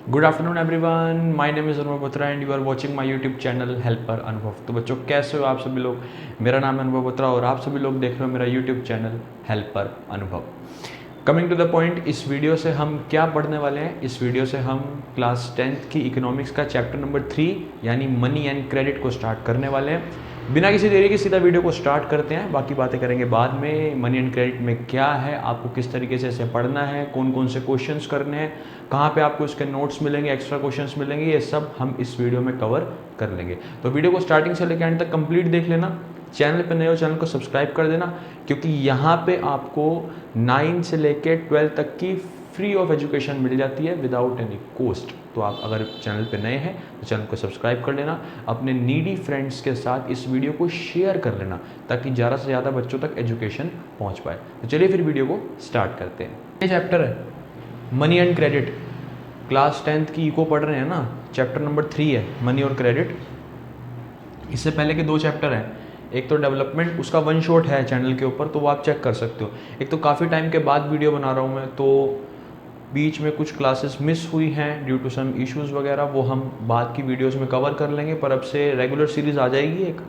Good afternoon everyone, my name is Anubhav Batra and you are watching my YouTube channel helper Anubhav. तो बच्चों कैसे हो आप सभी लोग। मेरा नाम है अनुभव बत्रा और आप सभी लोग देख रहे हो मेरा यूट्यूब चैनल हेल्पर अनुभव। कमिंग टू द पॉइंट, इस वीडियो से हम क्या पढ़ने वाले हैं। इस वीडियो से हम क्लास 10th की इकोनॉमिक्स का चैप्टर नंबर 3 यानी मनी एंड क्रेडिट को स्टार्ट करने वाले हैं। बिना किसी देरी के सीधा वीडियो को स्टार्ट करते हैं, बाकी बातें करेंगे बाद में। मनी एंड क्रेडिट में क्या है, आपको किस तरीके से इसे पढ़ना है, कौन कौन से क्वेश्चंस करने हैं, कहाँ पे आपको इसके नोट्स मिलेंगे, एक्स्ट्रा क्वेश्चंस मिलेंगे, ये सब हम इस वीडियो में कवर कर लेंगे। तो वीडियो को स्टार्टिंग से लेकर एंड तक कंप्लीट देख लेना। चैनल पे नए हो चैनल को सब्सक्राइब कर देना, क्योंकि यहाँ पे आपको 9 से लेकर 12 तक की फ्री ऑफ एजुकेशन मिल जाती है विदाउट एनी कॉस्ट। तो आप अगर चैनल पे नए हैं तो चैनल को सब्सक्राइब कर लेना, अपने नीडी फ्रेंड्स के साथ इस वीडियो को शेयर कर लेना ताकि ज़्यादा से ज़्यादा बच्चों तक एजुकेशन पहुँच पाए। तो चलिए फिर वीडियो को स्टार्ट करते हैं। ये चैप्टर है money and credit. Class 10th की इको पढ़ रहे हैं ना, चैप्टर नंबर 3 है मनी और क्रेडिट। इससे पहले के 2 चैप्टर हैं, एक तो डेवलपमेंट, उसका वन शॉट है चैनल के ऊपर, तो वो आप चेक कर सकते हो। एक तो काफ़ी टाइम के बाद वीडियो बना रहा हूँ मैं, तो बीच में कुछ क्लासेस मिस हुई हैं ड्यू टू सम इश्यूज़ वगैरह, वो हम बाद की वीडियोस में कवर कर लेंगे। पर अब से रेगुलर सीरीज़ आ जाएगी, एक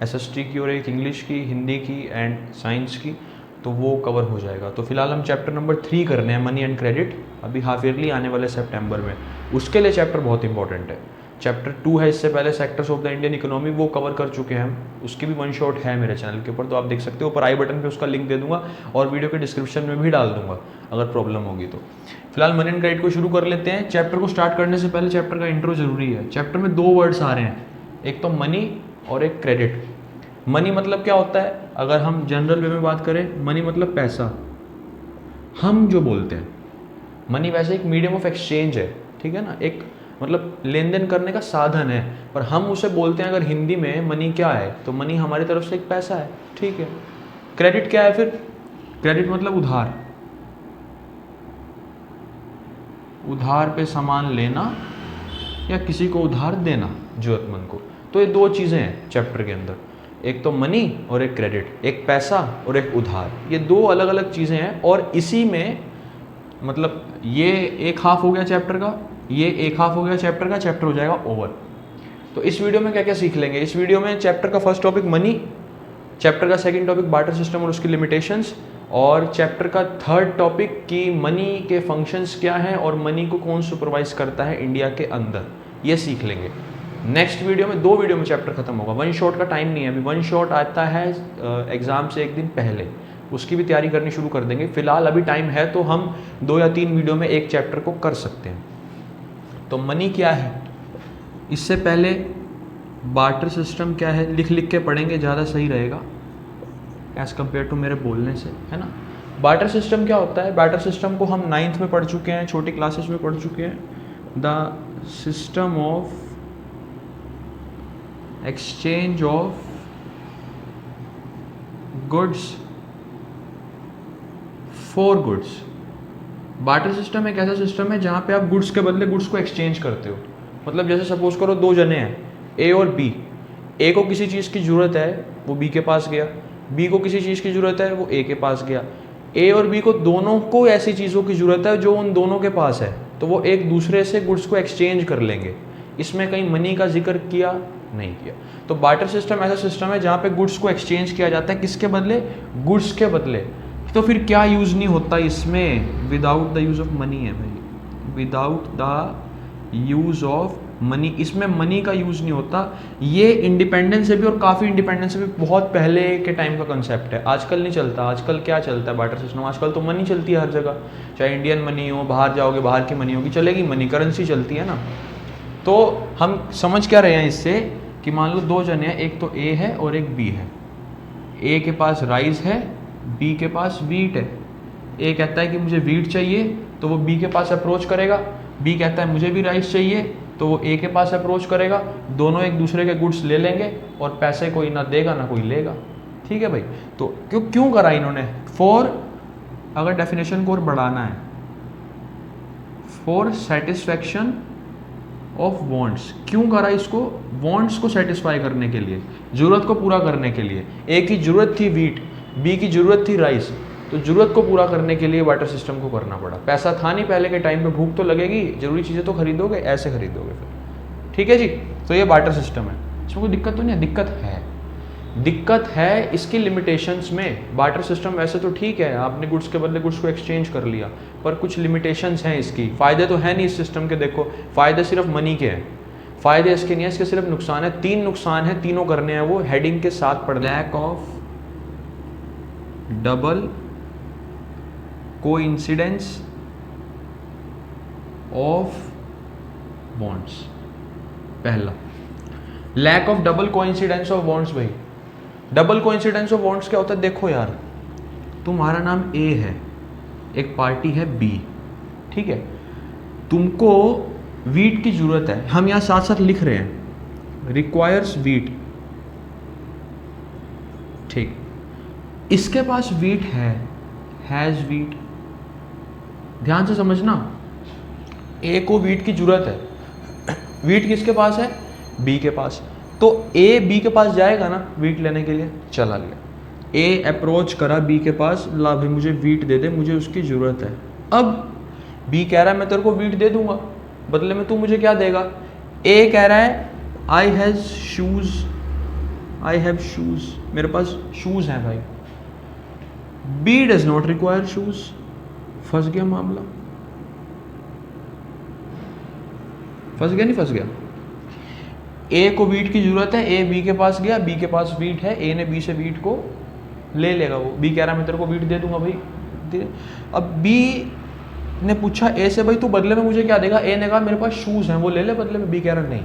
एसएसटी की और एक इंग्लिश की, हिंदी की एंड साइंस की, तो वो कवर हो जाएगा। तो फिलहाल हम चैप्टर नंबर 3 कर रहे हैं मनी एंड क्रेडिट, अभी हाफ ईयरली आने वाले सितंबर में। उसके लिए चैप्टर बहुत इंपॉर्टेंट है। चैप्टर 2 है, इससे पहले sectors of the Indian economy, वो कवर कर चुके हैं हम, उसकी भी वन शॉट है मेरे चैनल के ऊपर, तो आप देख सकते हो। ऊपर आई बटन पे उसका लिंक दे दूंगा और वीडियो के डिस्क्रिप्शन में भी डाल दूंगा अगर प्रॉब्लम होगी तो। फिलहाल मनी एंड क्रेडिट को शुरू कर लेते हैं। चैप्टर को स्टार्ट करने से पहले चैप्टर का इंट्रो जरूरी है। चैप्टर में 2 वर्ड्स आ रहे हैं, एक तो मनी और एक क्रेडिट। मनी मतलब क्या होता है, अगर हम जनरल वे में बात करें, मनी मतलब पैसा, हम जो बोलते हैं। मनी वैसे एक मीडियम ऑफ एक्सचेंज है, ठीक है ना, एक मतलब लेन देन करने का साधन है, पर हम उसे बोलते हैं अगर हिंदी में मनी क्या है, तो मनी हमारी तरफ से एक पैसा है, ठीक है। क्रेडिट क्या है फिर, क्रेडिट मतलब उधार, उधार पे सामान लेना या किसी को उधार देना जरूरतमंद को। तो ये 2 चीज़ें हैं चैप्टर के अंदर, एक तो मनी और एक क्रेडिट, एक पैसा और एक उधार। ये 2 अलग अलग चीज़ें हैं और इसी में मतलब ये एक हाफ हो गया चैप्टर का, ये एक हाफ हो गया चैप्टर का, चैप्टर हो जाएगा ओवर। तो इस वीडियो में क्या क्या सीख लेंगे, इस वीडियो में चैप्टर का फर्स्ट टॉपिक मनी, चैप्टर का सेकंड टॉपिक बार्टर सिस्टम और उसकी लिमिटेशंस, और चैप्टर का थर्ड टॉपिक कि मनी के फंक्शंस क्या हैं और मनी को कौन सुपरवाइज करता है इंडिया के अंदर, ये सीख लेंगे। नेक्स्ट वीडियो में 2 वीडियो में चैप्टर खत्म होगा। वन शॉट का टाइम नहीं है अभी, वन शॉट आता है एग्जाम से एक दिन पहले, उसकी भी तैयारी करनी शुरू कर देंगे। फिलहाल अभी टाइम है तो हम 2 या 3 वीडियो में एक चैप्टर को कर सकते हैं। तो मनी क्या है, इससे पहले बार्टर सिस्टम क्या है लिख लिख के पढ़ेंगे, ज़्यादा सही रहेगा एज़ कम्पेयर टू मेरे बोलने से, है ना। बार्टर सिस्टम क्या होता है, बार्टर सिस्टम को हम 9th में पढ़ चुके हैं, छोटी क्लासेस में पढ़ चुके हैं। The system of exchange of goods for goods. Barter system एक ऐसा सिस्टम है जहाँ पे आप गुड्स के बदले गुड्स को एक्सचेंज करते हो। मतलब जैसे सपोज करो 2 जने हैं, ए और बी। ए को किसी चीज़ की ज़रूरत है, वो बी के पास गया, बी को किसी चीज़ की ज़रूरत है, वो ए के पास गया। ए और बी को दोनों को ऐसी चीज़ों की ज़रूरत है जो उन दोनों के पास है, तो वो एक दूसरे से गुड्स को एक्सचेंज कर लेंगे। इसमें कहीं मनी का जिक्र किया नहीं किया। तो बार्टर सिस्टम ऐसा सिस्टम है जहाँ पे गुड्स को एक्सचेंज किया जाता है, किसके बदले, गुड्स के बदले। तो फिर क्या यूज़ नहीं होता इसमें, without the use of money है भाई, without the use of money, इसमें मनी का यूज़ नहीं होता। ये इंडिपेंडेंस से भी और काफ़ी इंडिपेंडेंस से भी बहुत पहले के टाइम का कंसेप्ट है, आजकल नहीं चलता। आजकल क्या चलता है बार्टर सिस्टम, आजकल तो मनी चलती है हर जगह, चाहे इंडियन मनी हो, बाहर जाओगे बाहर की मनी होगी, चलेगी, मनी करेंसी चलती है ना। तो हम समझ क्या रहे हैं इससे कि मान लो 2 जने हैं, एक तो ए है और एक बी है। ए के पास राइस है, बी के पास वीट है। ए कहता है कि मुझे वीट चाहिए, तो वो बी के पास अप्रोच करेगा। बी कहता है मुझे भी राइस चाहिए, तो वो ए के पास अप्रोच करेगा। दोनों एक दूसरे के गुड्स ले लेंगे और पैसे कोई ना देगा ना कोई लेगा, ठीक है भाई। तो क्यों करा इन्होंने, फॉर, अगर डेफिनेशन को और बढ़ाना है, फॉर सेटिस्फैक्शन ऑफ वांट्स। क्यों करा इसको, वांट्स को सेटिस्फाई करने के लिए, जरूरत को पूरा करने के लिए। ए की जरूरत थी वीट, बी की जरूरत थी राइस, तो ज़रूरत को पूरा करने के लिए बार्टर सिस्टम को करना पड़ा। पैसा था नहीं पहले के टाइम पे, भूख तो लगेगी, ज़रूरी चीज़ें तो खरीदोगे, ऐसे खरीदोगे फिर। ठीक है जी, तो ये बार्टर सिस्टम है, इसमें कोई दिक्कत तो नहीं है? दिक्कत है इसकी लिमिटेशंस में। बार्टर सिस्टम वैसे तो ठीक है, आपने गुड्स के बदले गुड्स को एक्सचेंज कर लिया, पर कुछ लिमिटेशंस हैं इसकी। फ़ायदे तो है नहीं इस सिस्टम के, देखो फ़ायदे सिर्फ मनी के हैं, फ़ायदे इसके नहीं है, इसके सिर्फ नुकसान है। 3 नुकसान है, तीनों करने हैं, वो हेडिंग के साथ पढ़। Lack of double coincidence of bonds. पहला, lack of double coincidence of bonds. भाई डबल कोइंसिडेंस ऑफ बॉन्ड्स क्या होता है? देखो यार, तुम्हारा नाम ए है, एक पार्टी है बी, ठीक है, तुमको वीट की जरूरत है, हम यहां साथ साथ लिख रहे हैं रिक्वायर्स वीट, ठीक, इसके पास वीट है, हैज वीट। ध्यान से समझना, ए को वीट की जरूरत है, वीट किसके पास है? बी के पास। तो ए बी के पास जाएगा ना वीट लेने के लिए, चला गया, ए अप्रोच करा बी के पास, ला भाई मुझे वीट दे दे, मुझे उसकी ज़रूरत है। अब बी कह रहा है मैं तेरे को वीट दे दूंगा, बदले में तू मुझे क्या देगा? ए कह रहा है आई हैव शूज़, मेरे पास शूज़ हैं भाई। B does not require shoes, फंस गया मामला, फंस गया नहीं फंस गया? ए को वीट की जरूरत है, ए बी के पास गया, बी के पास वीट है, ए ने बी से वीट को ले लेगा, वो बी कह रहा है मैं तेरे को वीट दे दूंगा भाई। अब बी ने पूछा ए से भाई तू बदले में मुझे क्या देगा? ए ने कहा मेरे पास शूज़ हैं, वो ले ले बदले में। बी कह रहा नहीं,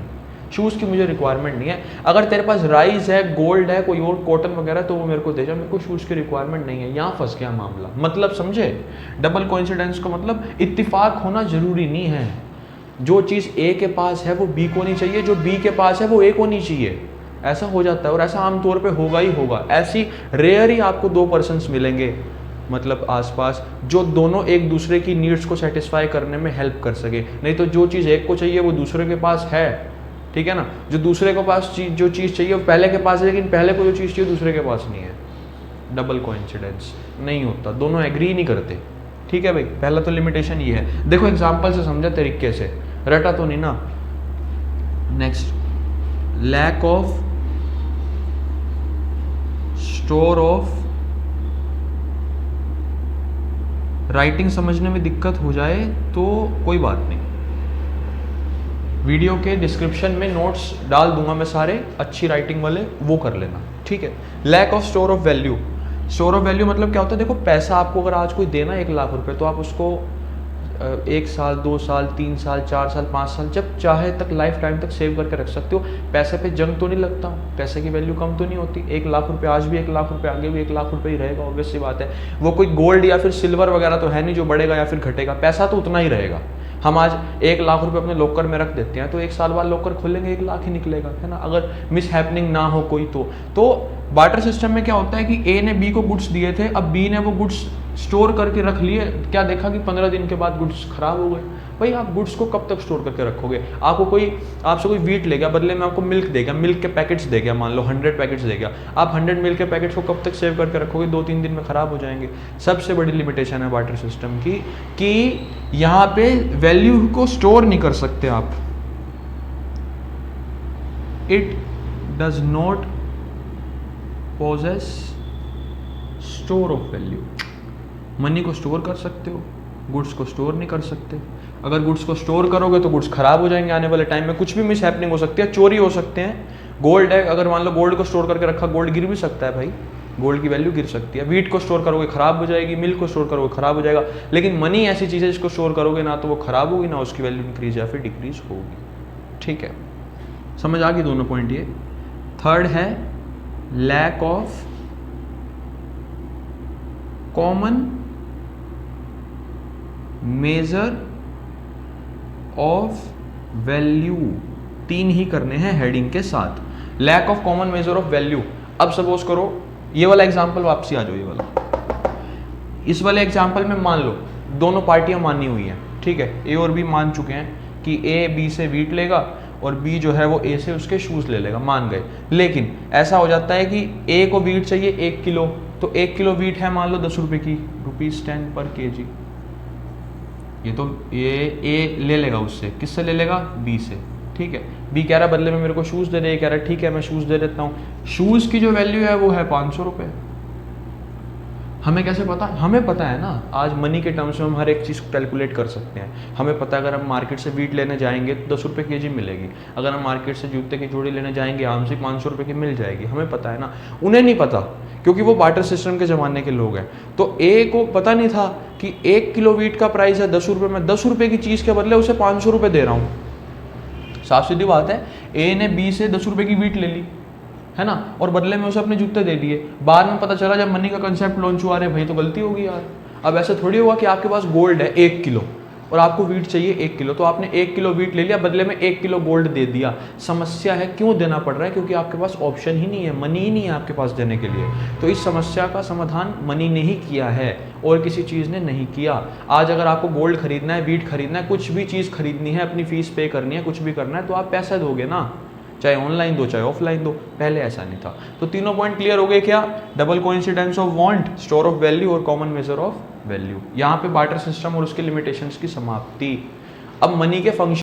शूज़ की मुझे रिक्वायरमेंट नहीं है, अगर तेरे पास राइस है, गोल्ड है, कोई और कॉटन वगैरह तो वो मेरे को दे जा, मेरे को शूज़ की रिक्वायरमेंट नहीं है। यहाँ फंस गया मामला। मतलब समझे डबल कोइंसिडेंस को? मतलब इत्तिफाक होना जरूरी नहीं है, जो चीज़ ए के पास है वो बी को नहीं चाहिए, जो बी के पास है वो ए को नहीं चाहिए, ऐसा हो जाता है। और ऐसा आमतौर पे होगा ही होगा, ऐसी रेयर ही आपको 2 पर्सन्स मिलेंगे मतलब आसपास जो दोनों एक दूसरे की नीड्स को सेटिस्फाई करने में हेल्प कर सके। नहीं तो जो चीज़ एक को चाहिए वो दूसरे के पास है, ठीक है ना, जो दूसरे के पास जो चीज़ चाहिए वो पहले के पास है, लेकिन पहले को जो चीज़ चाहिए दूसरे के पास नहीं है। डबल कोइंसिडेंस नहीं होता, दोनों एग्री नहीं करते। ठीक है भाई, पहला तो लिमिटेशन ये है। देखो एग्जांपल से समझा तरीके से, रटा तो नहीं ना। Next, lack of store of, writing समझने में दिक्कत हो जाए तो कोई बात नहीं, वीडियो के डिस्क्रिप्शन में नोट्स डाल दूंगा मैं सारे अच्छी राइटिंग वाले, वो कर लेना, ठीक है। Lack of store of value. Store of value मतलब क्या होता है? देखो पैसा आपको अगर आज कोई देना 1 लाख रुपए, तो आप उसको 1 साल 2 साल 3 साल 4 साल 5 साल जब चाहे तक लाइफ टाइम तक सेव करके रख सकते हो। पैसे पे जंग तो नहीं लगता, पैसे की वैल्यू कम तो नहीं होती। 1 लाख रुपए आज भी 1 लाख रुपए, आगे भी 1 लाख रुपए ही रहेगा, ऑब्वियस सी बात है। वो कोई गोल्ड या फिर सिल्वर वगैरह तो है नहीं जो बढ़ेगा या फिर घटेगा, पैसा तो उतना ही रहेगा। हम आज 1 लाख रुपए अपने लॉकर में रख देते हैं, तो 1 साल बाद लॉकर खोलेंगे 1 लाख ही निकलेगा, है ना, अगर मिस हैपनिंग ना हो कोई तो बार्टर सिस्टम में क्या होता है कि ए ने बी को गुड्स दिए थे, अब बी ने वो गुड्स स्टोर करके रख लिए, क्या देखा कि 15 दिन के बाद गुड्स खराब हो गए। भाई आप गुड्स को कब तक स्टोर करके रखोगे? आपसे कोई वीट ले गया, बदले में आपको मिल्क देगा, मिल्क के पैकेट्स दे गया, मान लो 100 पैकेट्स दे गया, आप 100 मिल्क के पैकेट्स को कब तक सेव करके रखोगे? 2-3 दिन में ख़राब हो जाएंगे। सबसे बड़ी लिमिटेशन है बार्टर सिस्टम की कि यहाँ पे वैल्यू को स्टोर नहीं कर सकते आप। It does not possess store of value. Money को स्टोर कर सकते हो, गुड्स को स्टोर नहीं कर सकते। अगर गुड्स को स्टोर करोगे तो गुड्स खराब हो जाएंगे आने वाले टाइम में, कुछ भी मिस हैपनिंग हो सकती है, चोरी हो सकते हैं। गोल्ड है, अगर मान लो गोल्ड को स्टोर करके रखा, गोल्ड गिर भी सकता है भाई, गोल्ड की वैल्यू गिर सकती है। वीट को स्टोर करोगे खराब हो जाएगी, मिल्क को स्टोर करोगे खराब हो जाएगा। लेकिन मनी ऐसी चीज़ है जिसको स्टोर करोगे ना तो वो खराब होगी ना उसकी वैल्यू इंक्रीज या फिर डिक्रीज होगी। ठीक है, समझ आ गई दोनों पॉइंट ये। थर्ड है lack of common measure of value. 3 ही करने हैं हेडिंग के साथ। Lack of common measure of value. अब सपोज करो ये वाला एग्जांपल, वापसी आ जाओ ये वाला। इस वाले एग्जांपल में मान लो दोनों पार्टियां मानी हुई हैं, ठीक है, ए और बी मान चुके हैं कि ए बी से वीट लेगा और बी जो है वो ए से उसके शूज़ ले लेगा, मान गए। लेकिन ऐसा हो जाता है कि ए को वीट चाहिए 1 किलो, तो 1 किलो वीट है मान लो 10 रुपये की, ₹10 पर kg। ये तो ये ए ले लेगा उससे, किससे ले लेगा? बी से, ठीक है। बी कह रहा बदले में मेरे को शूज़ दे दे, ये कह रहा ठीक है मैं शूज़ दे देता हूँ। शूज़ की जो वैल्यू है वो है 500 रुपये। हमें कैसे पता? हमें पता है ना, आज मनी के टर्म्स में हम हर एक चीज़ को कैलकुलेट कर सकते हैं। हमें पता है अगर हम मार्केट से वीट लेने जाएंगे तो 10 रुपये kg मिलेगी, अगर हम मार्केट से जूते की जोड़ी लेने जाएंगे आराम से 500 रुपये की मिल जाएगी। हमें पता है ना, उन्हें नहीं पता क्योंकि वो बार्टर सिस्टम के ज़माने के लोग हैं। तो ए को पता नहीं था कि 1 किलो वीट का प्राइस है 10 रुपये, मैं 10 रुपये की चीज़ के बदले उसे 500 रुपये दे रहा हूँ। साफ सीधी बात है, ए ने बी से 10 रुपये की वीट ले ली, है ना, और बदले में उसे अपने जूते दे दिए। बाद में पता चला जब मनी का कंसेप्ट लॉन्च हुआ, अरे भाई तो गलती होगी यार। अब ऐसा थोड़ी हुआ कि आपके पास गोल्ड है 1 किलो और आपको वीट चाहिए 1 किलो, तो आपने 1 किलो वीट ले लिया, बदले में 1 किलो गोल्ड दे दिया। समस्या है क्यों देना पड़ रहा है? क्योंकि आपके पास ऑप्शन ही नहीं है, मनी ही नहीं है आपके पास देने के लिए। तो इस समस्या का समाधान मनी ने ही किया है और किसी चीज़ ने नहीं किया। आज अगर आपको गोल्ड खरीदना है, वीट खरीदना है, कुछ भी चीज़ खरीदनी है, अपनी फीस पे करनी है, कुछ भी करना है, तो आप पैसा दोगे ना, चाहे ऑनलाइन दो चाहे ऑफलाइन दो। पहले ऐसा नहीं था। तो तीनों पॉइंट क्लियर हो गए क्या? Double coincidence of want, store of value और कॉमन मेजर ऑफ वैल्यू। यहाँ पे बार्टर सिस्टम और उसके लिमिटेशंस की समाप्ति। अब मनी के फंक्शन